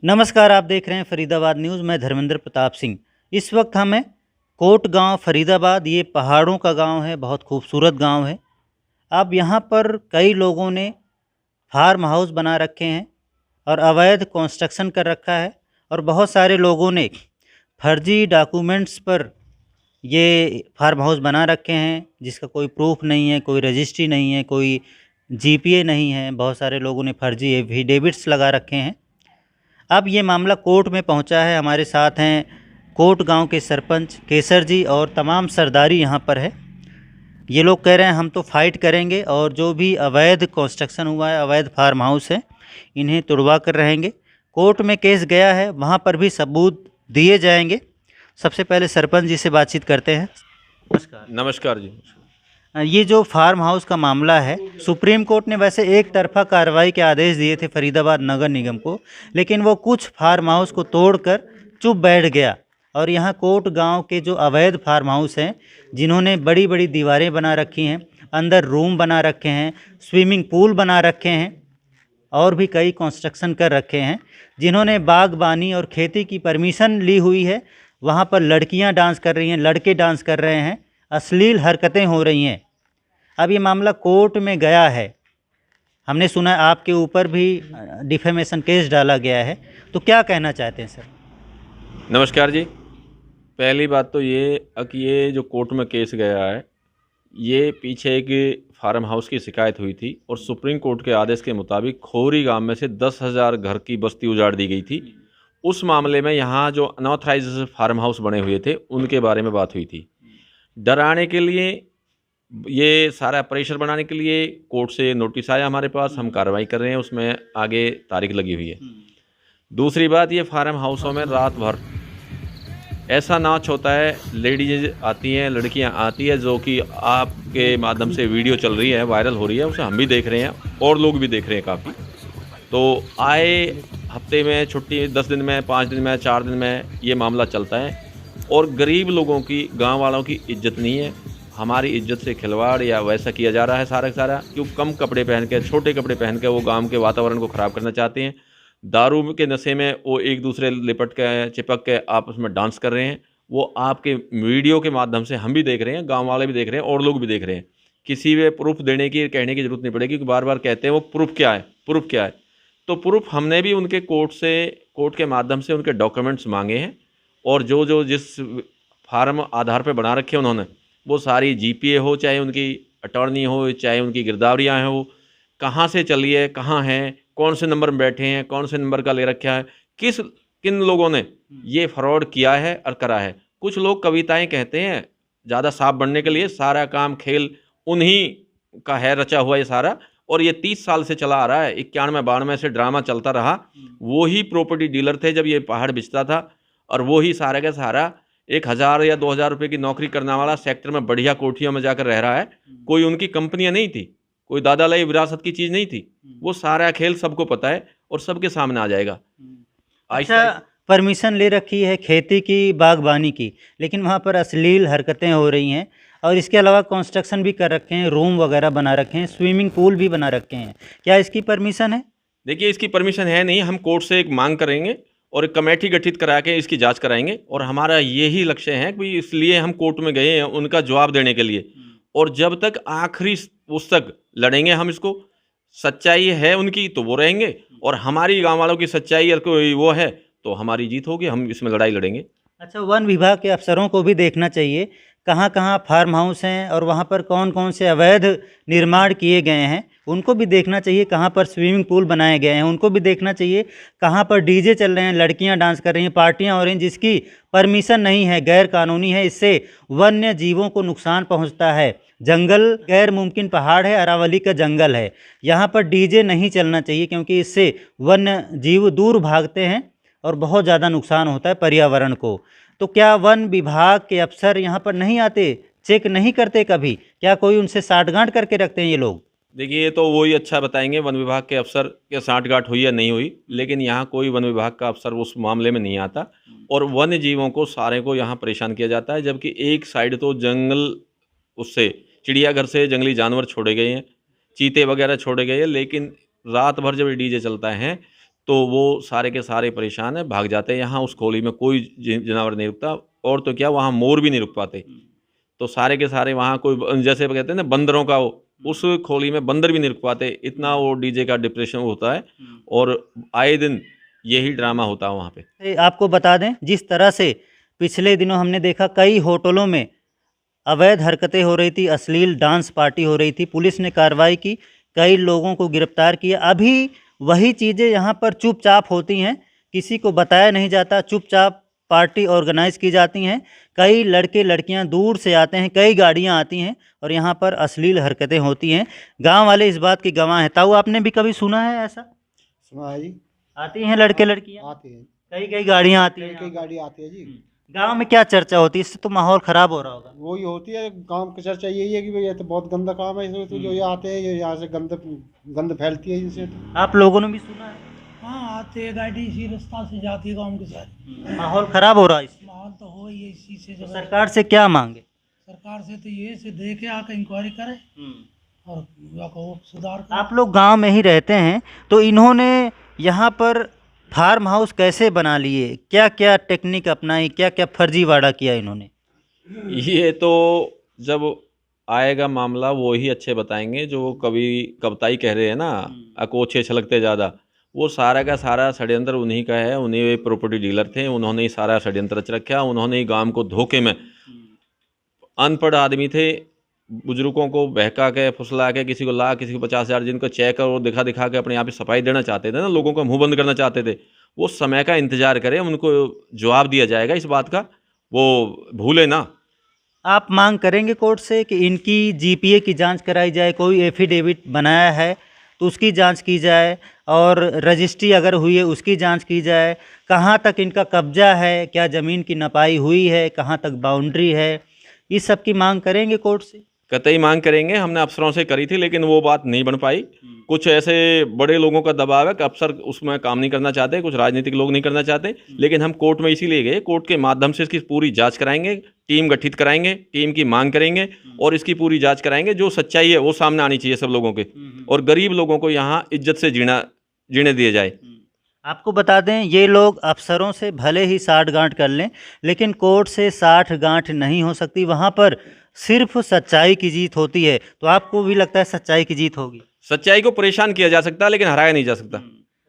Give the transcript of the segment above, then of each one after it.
नमस्कार, आप देख रहे हैं फरीदाबाद न्यूज़। मैं धर्मेंद्र प्रताप सिंह। इस वक्त हम हैं कोट गांव फरीदाबाद। ये पहाड़ों का गांव है, बहुत खूबसूरत गांव है। अब यहाँ पर कई लोगों ने फार्म हाउस बना रखे हैं और अवैध कंस्ट्रक्शन कर रखा है, और बहुत सारे लोगों ने फर्जी डॉक्यूमेंट्स पर ये फार्म हाउस बना रखे हैं, जिसका कोई प्रूफ नहीं है, कोई रजिस्ट्री नहीं है, कोई जीपीए नहीं है। बहुत सारे लोगों ने फर्जी एफिडेविट्स लगा रखे हैं। अब ये मामला कोर्ट में पहुंचा है। हमारे साथ हैं कोट गांव के सरपंच केसर जी और तमाम सरदारी यहाँ पर है। ये लोग कह रहे हैं हम तो फाइट करेंगे, और जो भी अवैध कंस्ट्रक्शन हुआ है, अवैध फार्म हाउस है, इन्हें तुड़वा कर रहेंगे। कोर्ट में केस गया है, वहाँ पर भी सबूत दिए जाएंगे। सबसे पहले सरपंच जी से बातचीत करते हैं। नमस्कार। नमस्कार जी। ये जो फार्म हाउस का मामला है, सुप्रीम कोर्ट ने वैसे एक तरफा कार्रवाई के आदेश दिए थे फरीदाबाद नगर निगम को, लेकिन वो कुछ फार्म हाउस को तोड़कर चुप बैठ गया। और यहाँ कोट गांव के जो अवैध फार्म हाउस हैं, जिन्होंने बड़ी बड़ी दीवारें बना रखी हैं, अंदर रूम बना रखे हैं, स्विमिंग पूल बना रखे हैं, और भी कई कंस्ट्रक्शन कर रखे हैं, जिन्होंने बागबानी और खेती की परमिशन ली हुई है, वहाँ पर लड़कियाँ डांस कर रही हैं, लड़के डांस कर रहे हैं, अश्लील हरकतें हो रही हैं। अब ये मामला कोर्ट में गया है। हमने सुना है आपके ऊपर भी डिफेमेशन केस डाला गया है, तो क्या कहना चाहते हैं सर? नमस्कार जी। पहली बात तो ये कि ये जो कोर्ट में केस गया है, ये पीछे एक फार्म हाउस की शिकायत हुई थी और सुप्रीम कोर्ट के आदेश के मुताबिक खोरी गांव में से 10,000 घर की बस्ती उजाड़ दी गई थी। उस मामले में यहाँ जो अनऑथराइज फार्म हाउस बने हुए थे उनके बारे में बात हुई थी। डराने के लिए, ये सारा प्रेशर बनाने के लिए कोर्ट से नोटिस आया हमारे पास, हम कार्रवाई कर रहे हैं, उसमें आगे तारीख लगी हुई है। दूसरी बात, ये फार्म हाउसों में रात भर ऐसा नाच होता है, लेडीज आती हैं, लड़कियां आती है, जो कि आपके माध्यम से वीडियो चल रही है, वायरल हो रही है, उसे हम भी देख रहे हैं और लोग भी देख रहे हैं काफ़ी। तो आए हफ्ते में छुट्टी, 10 दिन में, 5 दिन में, 4 दिन में ये मामला चलता है, और गरीब लोगों की, गांव वालों की इज्जत नहीं है। हमारी इज्जत से खिलवाड़ या वैसा किया जा रहा है सारा का सारा, क्यों कम कपड़े पहन के, छोटे कपड़े पहन के वो गांव के वातावरण को ख़राब करना चाहते हैं। दारू के नशे में वो एक दूसरे लिपट के, चिपक के आपस में डांस कर रहे हैं। वो आपके वीडियो के माध्यम से हम भी देख रहे हैं, गांव वाले भी देख रहे हैं और लोग भी देख रहे हैं। किसी में प्रूफ देने की, कहने की ज़रूरत नहीं पड़ेगी, क्योंकि बार बार कहते हैं वो प्रूफ क्या है, प्रूफ क्या है। तो प्रूफ हमने भी उनके कोर्ट के माध्यम से उनके डॉक्यूमेंट्स मांगे हैं, और जो जिस फार्म आधार पर बना रखे हैं उन्होंने, वो सारी जीपीए हो, चाहे उनकी अटॉर्नी हो, चाहे उनकी गिरदावरियाँ हो, कहाँ से चली है, कहाँ हैं, कौन से नंबर में बैठे हैं, कौन से नंबर का ले रखा है, किन लोगों ने ये फ्रॉड किया है और करा है। कुछ लोग कविताएं कहते हैं ज़्यादा साफ बनने के लिए, सारा काम खेल उन्हीं का है, रचा हुआ ये सारा। और ये 30 साल से चला आ रहा है, 91-92 से ड्रामा चलता रहा। वो ही प्रॉपर्टी डीलर थे जब ये पहाड़ बिचता था, और वो ही सारा का सारा 1,000 या 2,000 रुपये की नौकरी करने वाला सेक्टर में बढ़िया कोठियों में जाकर रह रहा है। कोई उनकी कंपनियां नहीं थी, कोई दादा लाई विरासत की चीज़ नहीं थी। वो सारा खेल सबको पता है और सबके सामने आ जाएगा। अच्छा, परमिशन ले रखी है खेती की, बागबानी की, लेकिन वहाँ पर अश्लील हरकतें हो रही हैं, और इसके अलावा कंस्ट्रक्शन भी कर रखे हैं, रूम वगैरह बना रखे हैं, स्विमिंग पूल भी बना रखे हैं। क्या इसकी परमिशन है? देखिए, इसकी परमिशन है नहीं। हम कोर्ट से एक मांग करेंगे और एक कमेटी गठित करा के इसकी जांच कराएंगे, और हमारा यही लक्ष्य है कि इसलिए हम कोर्ट में गए हैं उनका जवाब देने के लिए। और जब तक आखिरी उस तक लड़ेंगे हम इसको। सच्चाई है उनकी तो वो रहेंगे, और हमारी गांव वालों की सच्चाई अगर कोई वो है तो हमारी जीत होगी, हम इसमें लड़ाई लड़ेंगे। अच्छा, वन विभाग के अफसरों को भी देखना चाहिए कहाँ कहाँ फार्म हाउस हैं और वहाँ पर कौन कौन से अवैध निर्माण किए गए हैं। उनको भी देखना चाहिए कहाँ पर स्विमिंग पूल बनाए गए हैं। उनको भी देखना चाहिए कहाँ पर डीजे चल रहे हैं, लड़कियाँ डांस कर रही हैं, पार्टियाँ हो रही हैं, जिसकी परमिशन नहीं है, गैर कानूनी है। इससे वन्य जीवों को नुकसान पहुँचता है। जंगल गैर मुमकिन पहाड़ है, अरावली का जंगल है, यहाँ पर डीजे नहीं चलना चाहिए, क्योंकि इससे वन्य जीव दूर भागते हैं और बहुत ज़्यादा नुकसान होता है पर्यावरण को। तो क्या वन विभाग के अफसर यहाँ पर नहीं आते, चेक नहीं करते कभी? क्या कोई उनसे साठगांठ करके रखते हैं ये लोग? देखिए, ये तो वही अच्छा बताएंगे वन विभाग के अफसर के साठगांठ हुई या नहीं हुई, लेकिन यहाँ कोई वन विभाग का अफसर उस मामले में नहीं आता, और वन्य जीवों को सारे को यहाँ परेशान किया जाता है। जबकि एक साइड तो जंगल, उससे चिड़ियाघर से जंगली जानवर छोड़े गए हैं, चीते वगैरह छोड़े गए हैं, लेकिन रात भर जब डीजे चलता है तो वो सारे के सारे परेशान है, भाग जाते हैं। यहाँ उस खोली में कोई जानवर नहीं रुकता, और तो क्या वहाँ मोर भी नहीं रुक पाते। तो सारे के सारे वहाँ कोई, जैसे कहते हैं ना बंदरों का, वो उस खोली में बंदर भी नहीं रुक पाते, इतना वो डीजे का डिप्रेशन होता है। और आए दिन यही ड्रामा होता है वहाँ पे। आपको बता दें, जिस तरह से पिछले दिनों हमने देखा कई होटलों में अवैध हरकतें हो रही थी, अश्लील डांस पार्टी हो रही थी, पुलिस ने कार्रवाई की, कई लोगों को गिरफ्तार किया। अभी वही चीज़ें यहाँ पर चुपचाप होती हैं, किसी को बताया नहीं जाता, चुपचाप पार्टी ऑर्गेनाइज की जाती हैं। कई लड़के लड़कियाँ दूर से आते हैं, कई गाड़ियाँ आती हैं और यहाँ पर अश्लील हरकतें होती हैं। गांव वाले इस बात की गवाह हैं। ताऊ, आपने भी कभी सुना है ऐसा? सुना है जी। आती हैं लड़के लड़कियाँ, आते हैं, कई कई गाड़ियाँ आती कई हैं। कई गाड़ी आती है जी। गांव में क्या चर्चा होती है? इससे तो माहौल खराब हो रहा होगा। वही होती है, काम की चर्चा यही है कि भाई ये तो बहुत गंदा काम है, इसमें तो जो ये आते हैं ये यहाँ से गंद फैलती है इनसे। तो आप लोगों ने भी सुना है? हाँ, आते हैं गाड़ी इसी रास्ता से जाती है गाँव के साथ। माहौल खराब हो रहा है इससे। माहौल तो हो ही है इसी से। तो जब सरकार से क्या मांगे? सरकार से तो ये से देखे आकर इंक्वायरी करे और या को सुधार करे। आप लोग गांव में ही रहते हैं, तो इन्होंने यहाँ पर फार्म हाउस कैसे बना लिए? क्या क्या टेक्निक अपनाई, क्या क्या फर्जीवाड़ा किया इन्होंने? ये तो जब आएगा मामला वो ही अच्छे बताएंगे। जो कभी कबताई कह रहे हैं ना, अकोछे छलकते ज़्यादा, वो सारा का सारा षड्यंत्र उन्हीं का है। उन्हीं वे प्रॉपर्टी डीलर थे, उन्होंने ही सारा षड्यंत्र रच रखा। उन्होंने ही गांव को धोखे में, अनपढ़ आदमी थे, बुजुर्गों को बहका के फुसला के, किसी को लाख किसी को 50,000 जिनको चेक और दिखा दिखा के अपने यहाँ पे सफाई देना चाहते थे ना, लोगों को मुंह बंद करना चाहते थे। वो समय का इंतजार करें, उनको जवाब दिया जाएगा इस बात का, वो भूले ना। आप मांग करेंगे कोर्ट से कि इनकी जीपीए की जांच कराई जाए, कोई एफिडेविट बनाया है तो उसकी जांच की जाए, और रजिस्ट्री अगर हुई है उसकी जांच की जाए, कहाँ तक इनका कब्जा है, क्या ज़मीन की नपाई हुई है, कहाँ तक बाउंड्री है, इस सब की मांग करेंगे कोर्ट से? कतई मांग करेंगे। हमने अफसरों से करी थी लेकिन वो बात नहीं बन पाई। कुछ ऐसे बड़े लोगों का दबाव है कि अफसर उसमें काम नहीं करना चाहते, कुछ राजनीतिक लोग नहीं करना चाहते। लेकिन हम कोर्ट में इसीलिए गए, कोर्ट के माध्यम से इसकी पूरी जांच कराएंगे, टीम गठित कराएंगे, टीम की मांग करेंगे और इसकी पूरी जांच कराएंगे। जो सच्चाई है वो सामने आनी चाहिए सब लोगों के, और गरीब लोगों को यहाँ इज्जत से जीने दिए जाए। आपको बता दें, ये लोग अफसरों से भले ही साठ गांठ कर लें, लेकिन कोर्ट से 60 गांठ नहीं हो सकती। वहाँ पर सिर्फ सच्चाई की जीत होती है। तो आपको भी लगता है सच्चाई की जीत होगी? सच्चाई को परेशान किया जा सकता है लेकिन हराया नहीं जा सकता।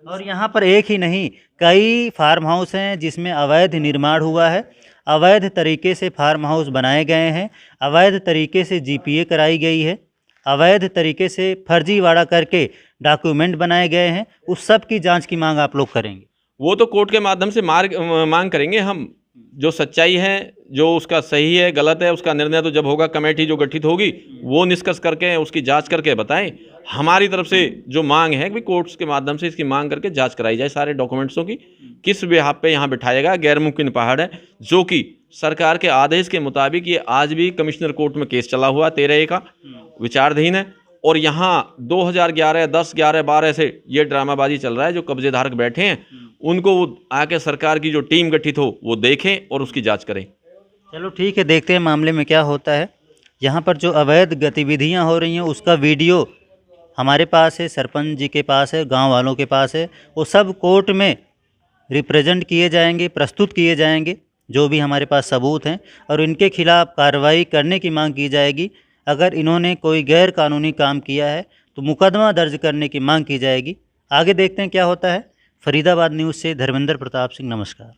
और यहाँ पर एक ही नहीं, कई फार्म हाउस हैं जिसमें अवैध निर्माण हुआ है, अवैध तरीके से फार्म हाउस बनाए गए हैं, अवैध तरीके से जीपीए कराई गई है, अवैध तरीके से फर्जीवाड़ा करके डॉक्यूमेंट बनाए गए हैं। उस सब की जांच की मांग आप लोग करेंगे? वो तो कोर्ट के माध्यम से मांग करेंगे हम। जो सच्चाई है, जो उसका सही है गलत है, उसका निर्णय तो जब होगा, कमेटी जो गठित होगी वो निष्कर्ष करके उसकी जांच करके बताएं। हमारी तरफ से जो मांग है कि कोर्ट्स के माध्यम से इसकी मांग करके जांच कराई जाए सारे डॉक्यूमेंट्सों की, किस बिहाफ पे यहाँ बिठाएगा। गैर मुमकिन पहाड़ है, जो कि सरकार के आदेश के मुताबिक ये आज भी कमिश्नर कोर्ट में केस चला हुआ 13A का विचाराधीन है। और यहाँ 2011, 10, 11, 12 से ये ड्रामाबाजी चल रहा है। जो कब्जेधारक बैठे हैं उनको आके सरकार की जो टीम गठित हो वो देखें और उसकी जांच करें। चलो ठीक है, देखते हैं मामले में क्या होता है। यहाँ पर जो अवैध गतिविधियाँ हो रही हैं उसका वीडियो हमारे पास है, सरपंच जी के पास है, गांव वालों के पास है। वो सब कोर्ट में रिप्रेजेंट किए जाएंगे, प्रस्तुत किए जाएंगे, जो भी हमारे पास सबूत हैं, और इनके खिलाफ़ कार्रवाई करने की मांग की जाएगी। अगर इन्होंने कोई गैर कानूनी काम किया है तो मुकदमा दर्ज करने की मांग की जाएगी। आगे देखते हैं क्या होता है। फरीदाबाद न्यूज़ से धर्मेंद्र प्रताप सिंह, नमस्कार।